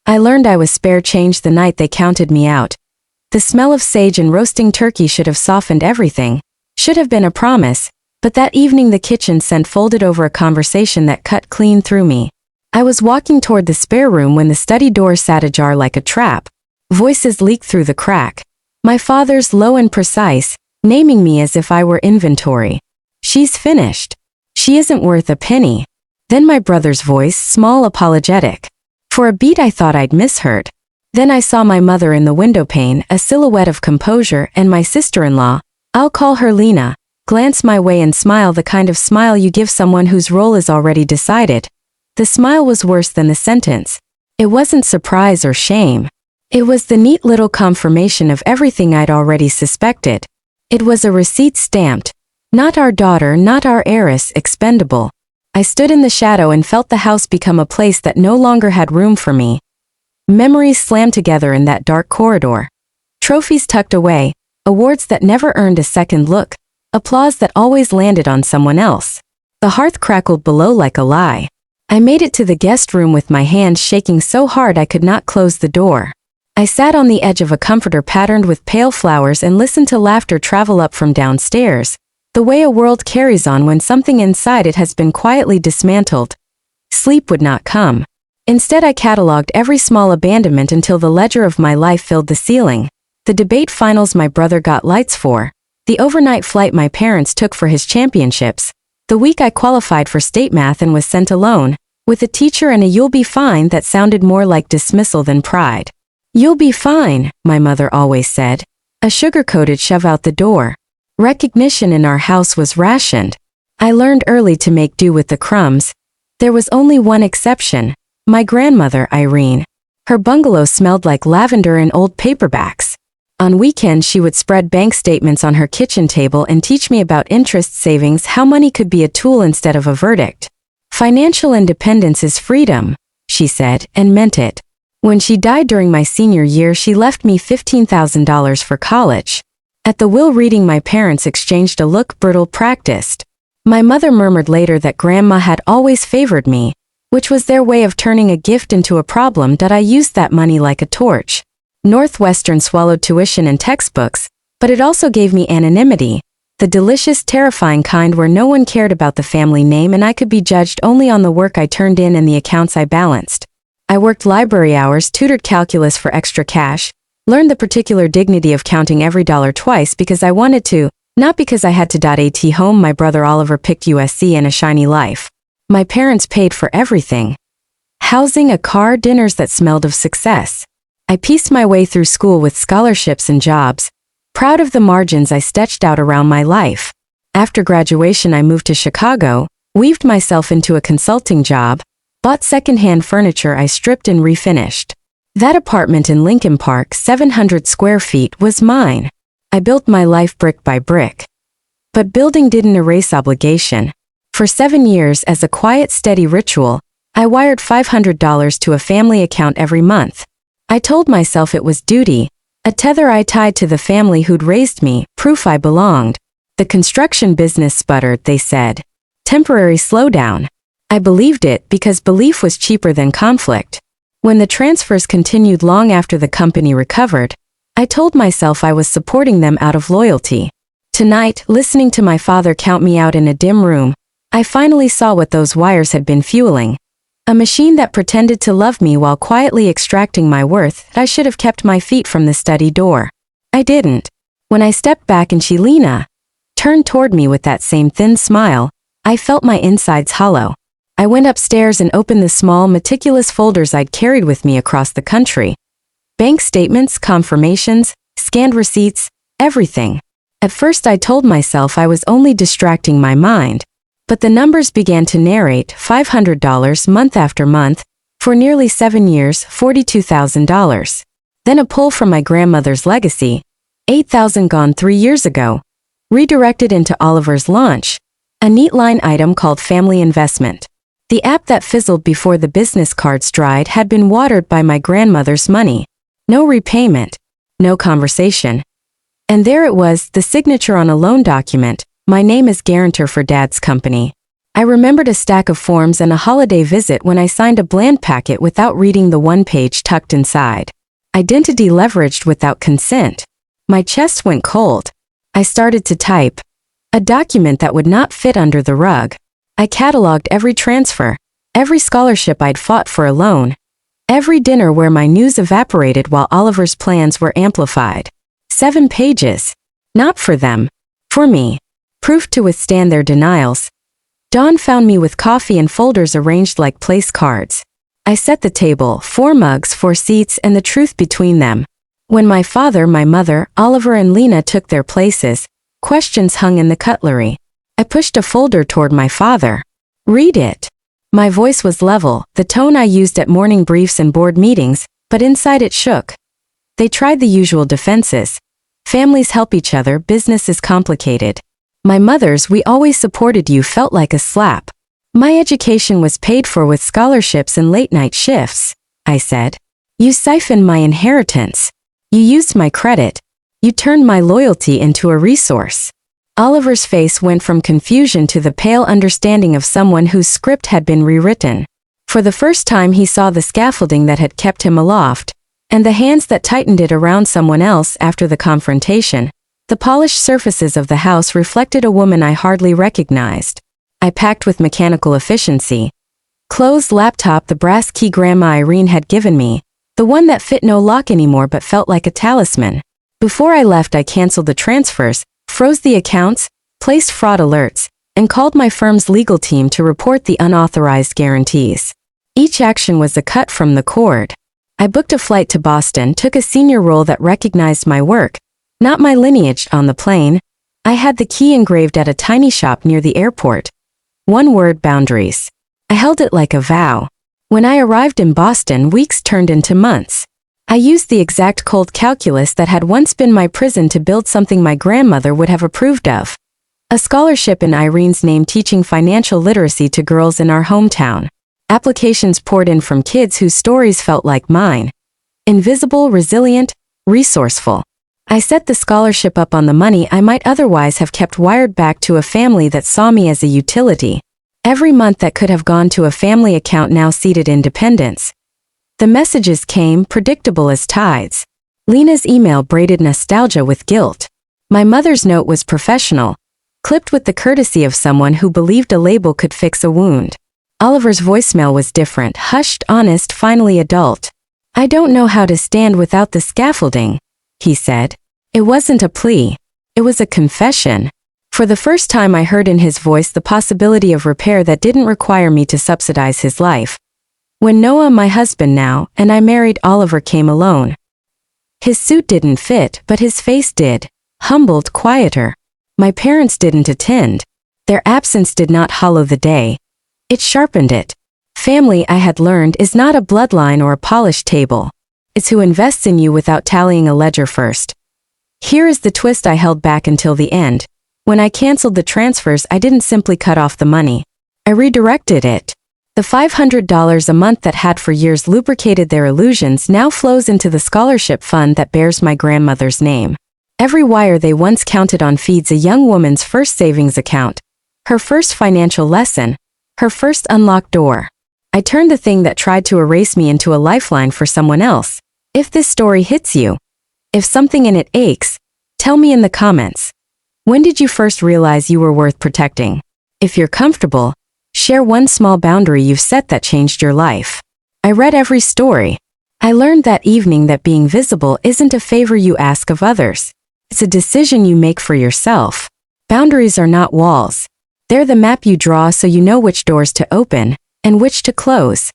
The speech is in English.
I learned I was spare change the night they counted me out. The smell of sage and roasting turkey should have softened everything, should have been a promise, but that evening the kitchen scent folded over a conversation that cut clean through me. I was walking toward the spare room when the study door sat ajar like a trap. Voices leaked through the crack. My father's low and precise, naming me as if I were inventory. She's finished. She isn't worth a penny. Then my brother's voice, small, apologetic. For a beat I thought I'd misheard. Then I saw my mother in the windowpane, a silhouette of composure, and my sister-in-law, I'll call her Lena, glance my way and smile, the kind of smile you give someone whose role is already decided. The smile was worse than the sentence. It wasn't surprise or shame. It was the neat little confirmation of everything I'd already suspected. It was a receipt stamped. Not our daughter, not our heiress, expendable. I stood in the shadow and felt the house become a place that no longer had room for me. Memories slammed together in that dark corridor. Trophies tucked away, awards that never earned a second look, applause that always landed on someone else. The hearth crackled below like a lie. I made it to the guest room with my hands shaking so hard I could not close the door. I sat on the edge of a comforter patterned with pale flowers and listened to laughter travel up from downstairs, the way a world carries on when something inside it has been quietly dismantled. Sleep would not come. Instead, I cataloged every small abandonment until the ledger of my life filled the ceiling. The debate finals my brother got lights for. The overnight flight my parents took for his championships. The week I qualified for state math and was sent alone, with a teacher and a "you'll be fine" that sounded more like dismissal than pride. "You'll be fine," my mother always said. A sugar-coated shove out the door. Recognition in our house was rationed. I learned early to make do with the crumbs. There was only one exception. My grandmother, Irene. Her bungalow smelled like lavender and old paperbacks. On weekends she would spread bank statements on her kitchen table and teach me about interest savings, how money could be a tool instead of a verdict. "Financial independence is freedom," she said, and meant it. When she died during my senior year, she left me $15,000 for college. At the will reading, my parents exchanged a look, brittle, practiced. My mother murmured later that Grandma had always favored me, which was their way of turning a gift into a problem, that I used that money like a torch. Northwestern swallowed tuition and textbooks, but it also gave me anonymity, the delicious, terrifying kind where no one cared about the family name and I could be judged only on the work I turned in and the accounts I balanced. I worked library hours, tutored calculus for extra cash, learned the particular dignity of counting every dollar twice because I wanted to, not because I had to. At home, my brother Oliver picked USC and a shiny life. My parents paid for everything. Housing, a car, dinners that smelled of success. I pieced my way through school with scholarships and jobs, proud of the margins I sketched out around my life. After graduation, I moved to Chicago, weaved myself into a consulting job, bought secondhand furniture I stripped and refinished. That apartment in Lincoln Park, 700 square feet, was mine. I built my life brick by brick. But building didn't erase obligation. For 7 years, as a quiet, steady ritual, I wired $500 to a family account every month. I told myself it was duty, a tether I tied to the family who'd raised me, proof I belonged. The construction business sputtered, they said. Temporary slowdown. I believed it because belief was cheaper than conflict. When the transfers continued long after the company recovered, I told myself I was supporting them out of loyalty. Tonight, listening to my father count me out in a dim room, I finally saw what those wires had been fueling. A machine that pretended to love me while quietly extracting my worth. I should have kept my feet from the study door. I didn't. When I stepped back and she, Lena, turned toward me with that same thin smile, I felt my insides hollow. I went upstairs and opened the small, meticulous folders I'd carried with me across the country. Bank statements, confirmations, scanned receipts, everything. At first I told myself I was only distracting my mind. But the numbers began to narrate, $500 month after month, for nearly 7 years, $42,000. Then a pull from my grandmother's legacy, $8,000 gone 3 years ago, redirected into Oliver's launch, a neat line item called Family Investment. The app that fizzled before the business cards dried had been watered by my grandmother's money. No repayment, no conversation. And there it was, the signature on a loan document, my name as guarantor for Dad's company. I remembered a stack of forms and a holiday visit when I signed a bland packet without reading the one page tucked inside. Identity leveraged without consent. My chest went cold. I started to type. A document that would not fit under the rug. I cataloged every transfer, every scholarship I'd fought for alone, every dinner where my news evaporated while Oliver's plans were amplified. 7 pages. Not for them. For me. Proof to withstand their denials. Dawn found me with coffee and folders arranged like place cards. I set the table, 4 mugs, 4 seats, and the truth between them. When my father, my mother, Oliver, and Lena took their places, questions hung in the cutlery. I pushed a folder toward my father. Read it. My voice was level, the tone I used at morning briefs and board meetings, but inside it shook. They tried the usual defenses. Families help each other, business is complicated. My mother's "we always supported you" felt like a slap. My education was paid for with scholarships and late-night shifts, I said. You siphoned my inheritance. You used my credit. You turned my loyalty into a resource. Oliver's face went from confusion to the pale understanding of someone whose script had been rewritten. For the first time he saw the scaffolding that had kept him aloft, and the hands that tightened it around someone else after the confrontation. The polished surfaces of the house reflected a woman I hardly recognized. I packed with mechanical efficiency. Clothes, laptop, the brass key Grandma Irene had given me, the one that fit no lock anymore but felt like a talisman. Before I left, I canceled the transfers, froze the accounts, placed fraud alerts, and called my firm's legal team to report the unauthorized guarantees. Each action was a cut from the cord. I booked a flight to Boston, took a senior role that recognized my work, not my lineage, on the plane. I had the key engraved at a tiny shop near the airport. One word: boundaries. I held it like a vow. When I arrived in Boston, weeks turned into months. I used the exact cold calculus that had once been my prison to build something my grandmother would have approved of. A scholarship in Irene's name teaching financial literacy to girls in our hometown. Applications poured in from kids whose stories felt like mine. Invisible, resilient, resourceful. I set the scholarship up on the money I might otherwise have kept wired back to a family that saw me as a utility. Every month that could have gone to a family account now seated independence. The messages came, predictable as tides. Lena's email braided nostalgia with guilt. My mother's note was professional, clipped with the courtesy of someone who believed a label could fix a wound. Oliver's voicemail was different, hushed, honest, finally adult. I don't know how to stand without the scaffolding, he said. It wasn't a plea. It was a confession. For the first time I heard in his voice the possibility of repair that didn't require me to subsidize his life. When Noah, my husband now, and I married Oliver came alone. His suit didn't fit, but his face did. Humbled, quieter. My parents didn't attend. Their absence did not hollow the day. It sharpened it. Family, I had learned, is not a bloodline or a polished table. It's who invests in you without tallying a ledger first. Here is the twist I held back until the end. When I canceled the transfers, I didn't simply cut off the money. I redirected it. The $500 a month that had for years lubricated their illusions now flows into the scholarship fund that bears my grandmother's name. Every wire they once counted on feeds a young woman's first savings account, her first financial lesson, her first unlocked door. I turned the thing that tried to erase me into a lifeline for someone else. If this story hits you, if something in it aches, tell me in the comments. When did you first realize you were worth protecting? If you're comfortable, share one small boundary you've set that changed your life. I read every story. I learned that evening that being visible isn't a favor you ask of others. It's a decision you make for yourself. Boundaries are not walls. They're the map you draw so you know which doors to open and which to close.